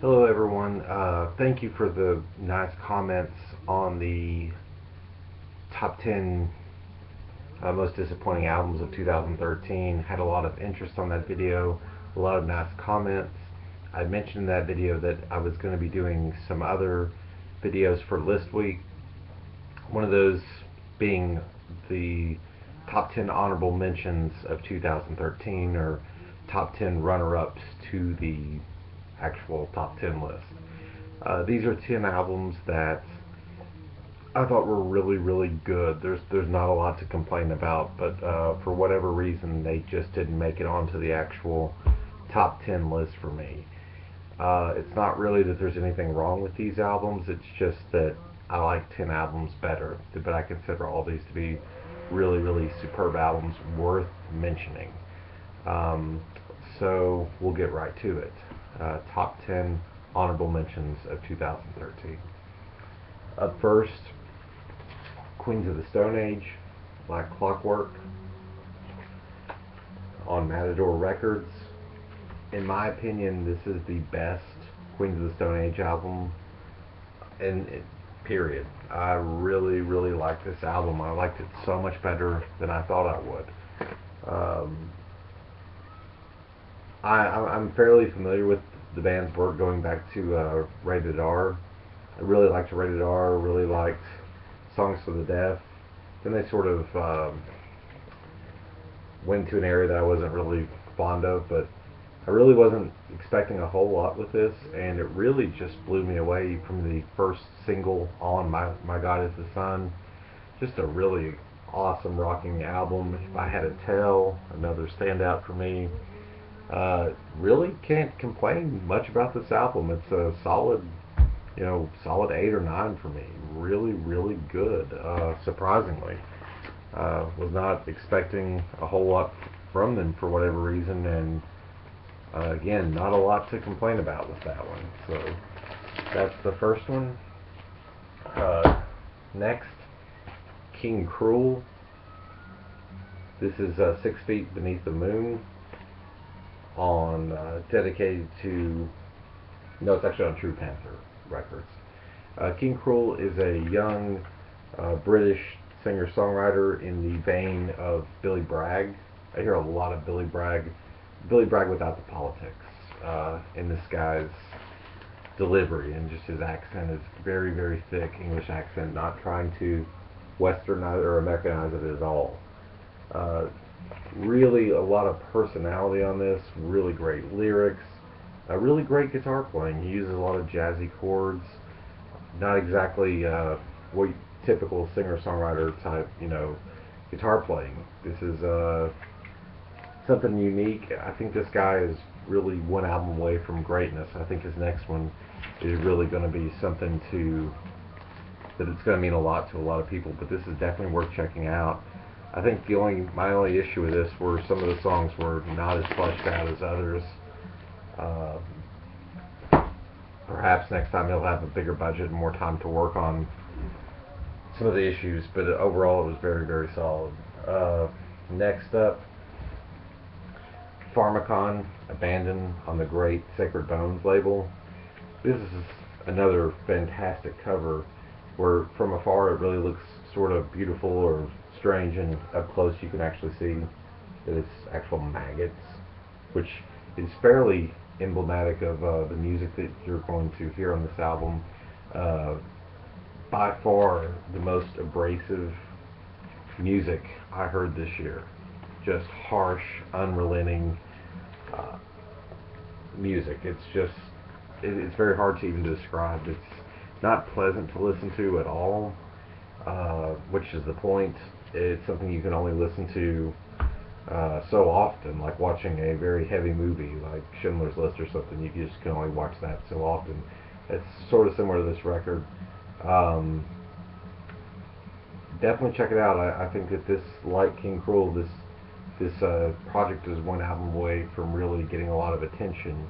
Hello everyone. Thank you for the nice comments on the top 10 most disappointing albums of 2013. Had a lot of interest on that video, a lot of nice comments. I mentioned in that video that I was going to be doing some other videos for List Week. One of those being the top 10 honorable mentions of 2013, or top 10 runner-ups to the actual top 10 list. These are 10 albums that I thought were really, really good. There's not a lot to complain about, but for whatever reason, they just didn't make it onto the actual top 10 list for me. It's not really that there's anything wrong with these albums. It's just that I like 10 albums better, but I consider all these to be really, really superb albums worth mentioning. Um, so we'll get right to it. Top 10 honorable mentions of 2013. Up first, Queens of the Stone Age, Like Clockwork, on Matador Records. In my opinion, this is the best Queens of the Stone Age album, and period. I really, really like this album. I liked it so much better than I thought I would. Um, I'm fairly familiar with the band's work going back to Rated R. I really liked Rated R, really liked Songs for the Deaf. Then they sort of went to an area that I wasn't really fond of, but I really wasn't expecting a whole lot with this, and it really just blew me away from the first single on My God Is the Sun. Just a really awesome rocking album. If I Had a Tell, another standout for me. Really can't complain much about this album. It's a solid, solid 8 or 9 for me. Really, really good. Surprisingly, was not expecting a whole lot from them for whatever reason, and again, not a lot to complain about with that one. So that's the first one. Next, King Krul. This is 6 Feet Beneath the Moon, on dedicated to, no, it's actually on True Panther Records. King Krul is a young British singer-songwriter in the vein of Billy Bragg. I hear a lot of Billy Bragg without the politics in this guy's delivery, and just his accent is very, very thick English accent, not trying to westernize or Americanize it at all. Uh, Really a lot of personality on this, really great lyrics, really great guitar playing. He uses a lot of jazzy chords, not exactly what typical singer-songwriter type, guitar playing. This is something unique. I think this guy is really one album away from greatness. I think his next one is really going to be something that it's going to mean a lot to a lot of people, but this is definitely worth checking out. I think my only issue with this were some of the songs were not as fleshed out as others. Uh, Perhaps next time he'll have a bigger budget and more time to work on some of the issues, but overall it was very, very solid. Next up, Farmicon, Abandoned, on the Great Sacred Bones label. This is another fantastic cover where from afar it really looks sort of beautiful or strange, and up close you can actually see that it's actual maggots, which is fairly emblematic of the music that you're going to hear on this album. Uh, by far the most abrasive music I heard this year. Just harsh, unrelenting uh, music. It's very hard to even describe. It's not pleasant to listen to at all, which is the point. It's something you can only listen to so often, like watching a very heavy movie like Schindler's List or something. You just can only watch that so often. It's sort of similar to this record. Um, Definitely check it out. I think that this, like King Krul, this project is one album away from really getting a lot of attention.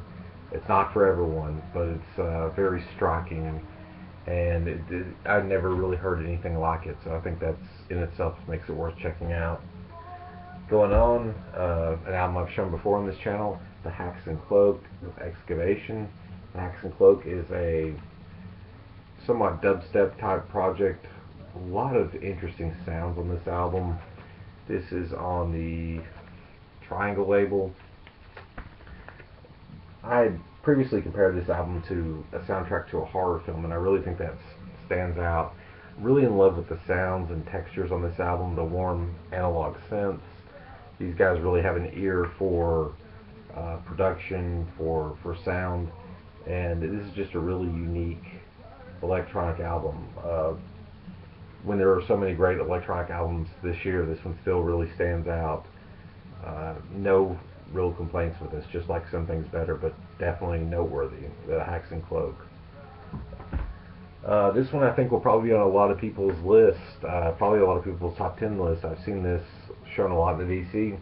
It's not for everyone, but it's very striking, and I've never really heard anything like it. So I think that's in itself makes it worth checking out. Going on, an album I've shown before on this channel, the Hacks Cloak with Excavation. Hacks Cloak is a somewhat dubstep type project. A lot of interesting sounds on this album. This is on the Triangle label. I had previously compared this album to a soundtrack to a horror film, and I really think that stands out. Really in love with the sounds and textures on this album, the warm analog synths. These guys really have an ear for production, for sound, and this is just a really unique electronic album. When there are so many great electronic albums this year, this one still really stands out. No real complaints with this, just like some things better, but definitely noteworthy. The Hacks Cloak. This one I think will probably be on a lot of people's list, probably a lot of people's top 10 list. I've seen this shown a lot in the DC,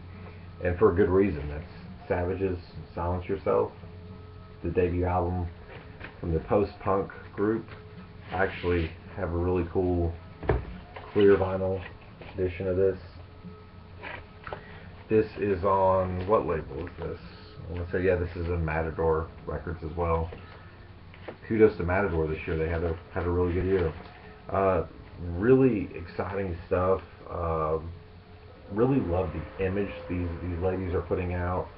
and for a good reason. That's Savage's Silence Yourself, the debut album from the post-punk group. I actually have a really cool clear vinyl edition of this. This is on, what label is this? I want to say, yeah, this is in Matador Records as well. Kudos to Matador this year. They had a really good year. Really exciting stuff. Really love the image these ladies are putting out,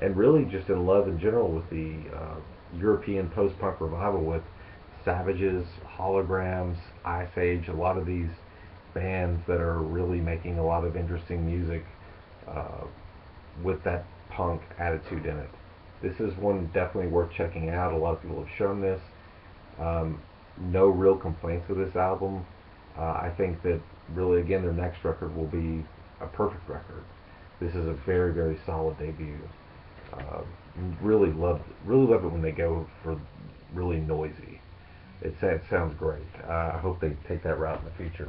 and really just in love in general with the European post-punk revival with Savages, Holograms, Ice Age, a lot of these bands that are really making a lot of interesting music with that punk attitude in it. This is one definitely worth checking out. A lot of people have shown this. No real complaints with this album. I think that really, again, their next record will be a perfect record. This is a very, very solid debut. Really love it when they go for really noisy. It sounds great. I hope they take that route in the future.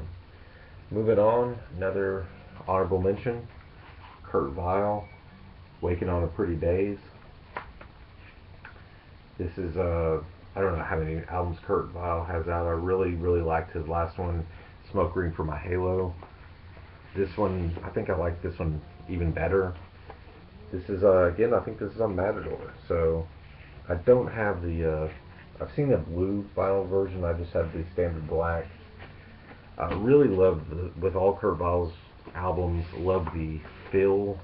Moving on, another honorable mention, Kurt Vile, Waking on a Pretty Daze. This is, I don't know how many albums Kurt Vile has out. I really, really liked his last one, Smoke Green for My Halo. This one, I think I like this one even better. This is, again, I think this is on Matador. So, I don't have the, I've seen the blue vinyl version, I just have the standard black. I really love, with all Kurt Vile's albums, love the feel.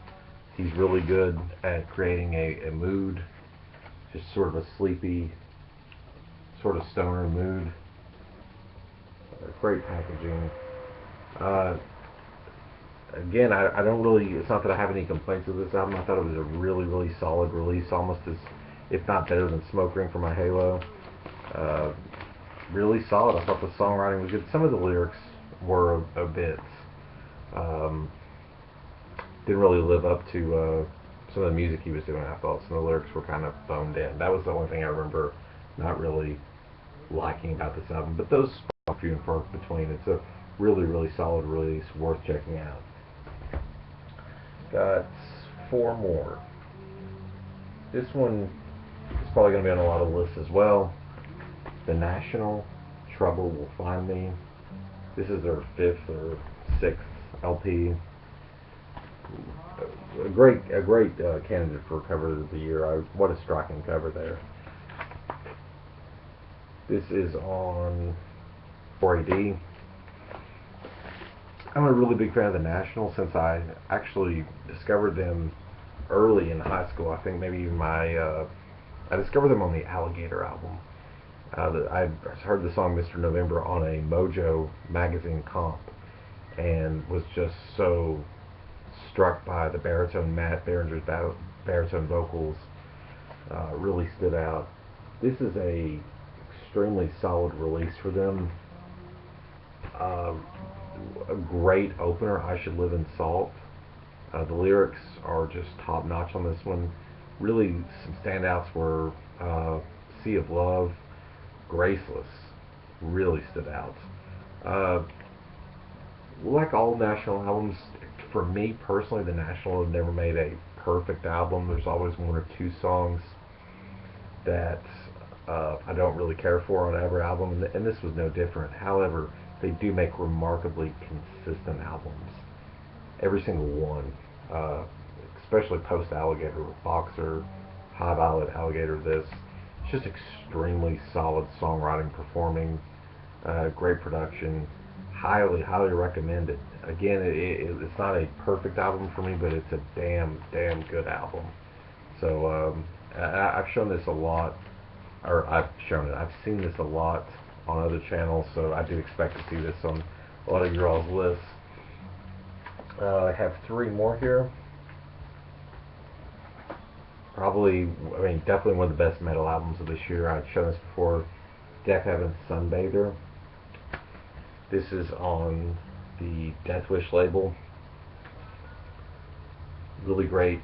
He's really good at creating a mood, just sort of a sleepy, sort of stoner mood. Great packaging. Again, I don't really, it's not that I have any complaints with this album. I thought it was a really, really solid release, almost as, if not better than Smoke Ring for My Halo. Really solid. I thought the songwriting was good. Some of the lyrics were a bit, didn't really live up to some of the music he was doing. I thought some of the lyrics were kind of boned in. That was the only thing I remember not really liking about this album. But those are few and far between. It's a really, really solid release, worth checking out. Got four more. This one is probably going to be on a lot of lists as well. The National, Trouble Will Find Me. This is their fifth or sixth LP. A great candidate for cover of the year. What a striking cover there. This is on 4AD. I'm a really big fan of the National since I actually discovered them early in high school. I think maybe even I discovered them on the Alligator album. I heard the song Mr. November on a Mojo magazine comp and was just so struck by the baritone, Matt Behringer's baritone vocals. Really stood out. This is a extremely solid release for them. A great opener, I Should Live in Salt. The lyrics are just top notch on this one. Really, some standouts were Sea of Love, Graceless, really stood out. Like all National albums, for me personally, the National have never made a perfect album. There's always one or two songs that I don't really care for on every album, and this was no different. However, they do make remarkably consistent albums. Every single one, especially post-Alligator with Boxer, High Violet, Alligator, this, just extremely solid songwriting, performing, great production. Highly, highly recommended. Again, it's not a perfect album for me, but it's a damn good album. So I've shown this a lot, or I've seen this a lot on other channels, so I do expect to see this on a lot of your all's lists. I have three more here. Probably, I mean, definitely one of the best metal albums of this year. I've shown this before. Death Heaven's Sunbather. This is on the Deathwish label. Really great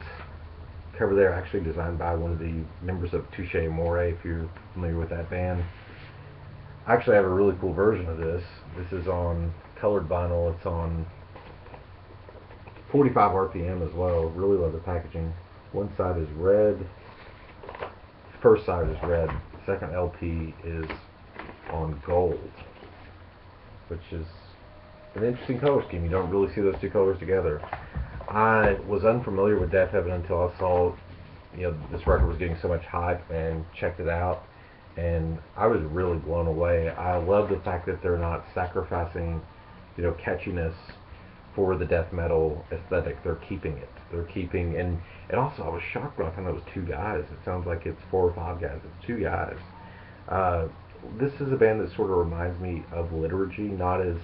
cover there, actually designed by one of the members of Touche Amore, if you're familiar with that band. I actually have a really cool version of this. This is on colored vinyl. It's on 45 RPM as well. Really love the packaging. One side is red. First side is red. Second LP is on gold, which is an interesting color scheme. You don't really see those two colors together. I was unfamiliar with Death Heaven until I saw, this record was getting so much hype, and checked it out, and I was really blown away. I love the fact that they're not sacrificing, catchiness for the death metal aesthetic. They're keeping it. And also I was shocked when I found out it was two guys. It sounds like it's 4 or 5 guys. It's two guys. This is a band that sort of reminds me of Liturgy, not as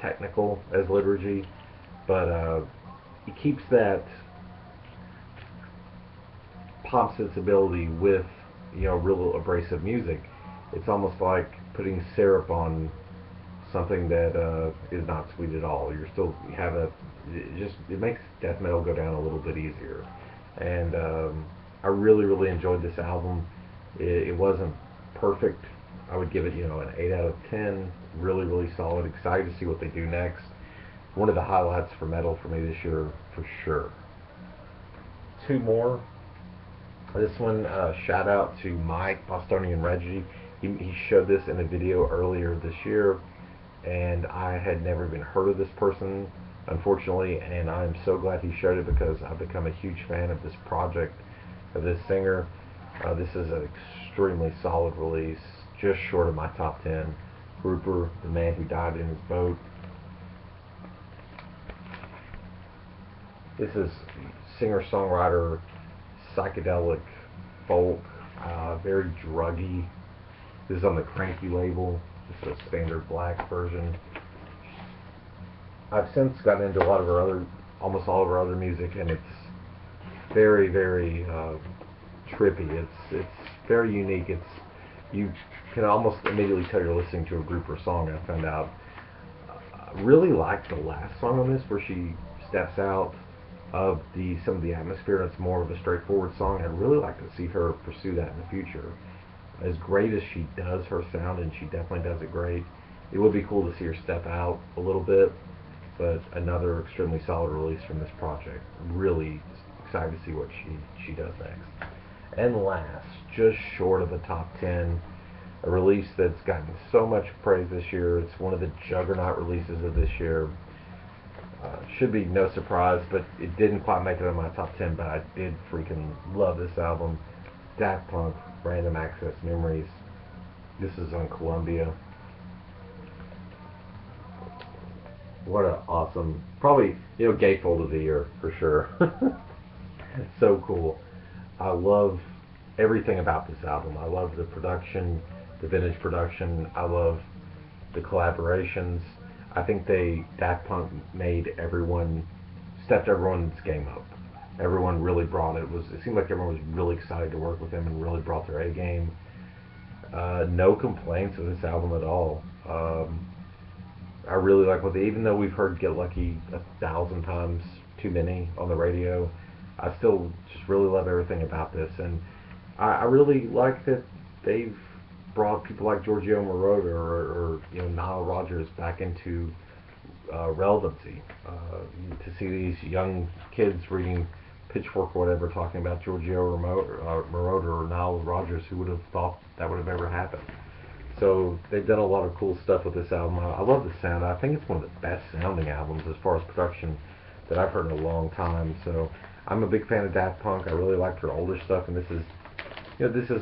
technical as Liturgy, but it keeps that pop sensibility with real abrasive music. It's almost like putting syrup on something that is not sweet at all. It makes death metal go down a little bit easier. And I really enjoyed this album. It wasn't perfect. I would give it an 8 out of 10. Really solid. Excited to see what they do next. One of the highlights for metal for me this year for sure. Two more. This one, shout out to Mike, Bostonian Reggie. He showed this in a video earlier this year, and I had never even heard of this person, unfortunately, and I'm so glad he showed it because I've become a huge fan of this project, of this singer. This is an extremely solid release, just short of my top 10. Grouper, the man who died in his boat. This is singer-songwriter, psychedelic folk, very druggy. This is on the Cranky label. This is a standard black version. I've since gotten into almost all of her other music, and it's very trippy. It's very unique. You can almost immediately tell you're listening to a Grouper song. I found out. I really like the last song on this, where she steps out of some of the atmosphere. It's more of a straightforward song. I'd really like to see her pursue that in the future. As great as she does her sound, and she definitely does it great, it would be cool to see her step out a little bit. But another extremely solid release from this project. Really excited to see what she does next. And last, just short of the top 10, a release that's gotten so much praise this year. It's one of the juggernaut releases of this year. Should be no surprise, but it didn't quite make it on my top 10, but I did freaking love this album. Daft Punk, Random Access Memories. This is on Columbia. What an awesome, probably, gatefold of the year for sure. So cool. I love everything about this album. I love the production, the vintage production. I love the collaborations. I think Daft Punk stepped everyone's game up. Everyone really brought it. It seemed like everyone was really excited to work with them and really brought their A game. No complaints with this album at all. I really like even though we've heard Get Lucky 1,000 times too many on the radio, I still just really love everything about this. And I really like that they've brought people like Giorgio Moroder or Nile Rodgers back into relevancy. To see these young kids reading Pitchfork or whatever talking about Giorgio Moroder or Nile Rodgers, who would have thought that would have ever happened. So they've done a lot of cool stuff with this album. I love the sound. I think it's one of the best sounding albums as far as production that I've heard in a long time. So I'm a big fan of Daft Punk. I really liked her older stuff, and this is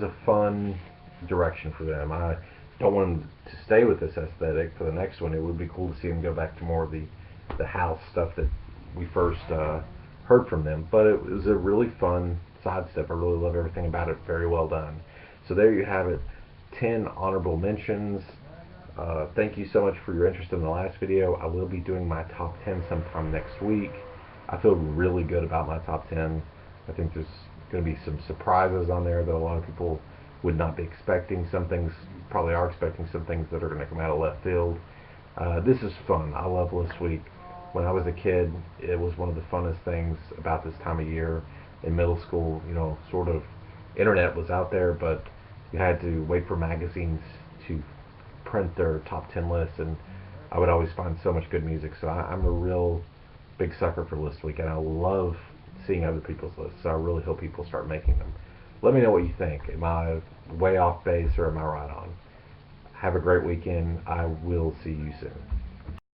a fun, direction for them. I don't want them to stay with this aesthetic for the next one. It would be cool to see them go back to more of the house stuff that we first heard from them. But it was a really fun sidestep. I really love everything about it. Very well done. So there you have it. 10 honorable mentions. Thank you so much for your interest in the last video. I will be doing my top 10 sometime next week. I feel really good about my top 10. I think there's going to be some surprises on there that a lot of people would not be expecting. Some things probably are expecting, some things that are going to come out of left field. This is fun. I love List Week. When I was a kid, it was one of the funnest things about this time of year. In middle school, you know, sort of internet was out there, but you had to wait for magazines to print their top 10 lists, and I would always find so much good music. So I'm a real big sucker for List Week, and I love seeing other people's lists. So I really hope people start making them. Let me know what you think. Am I way off base or am I right on? Have a great weekend. I will see you soon.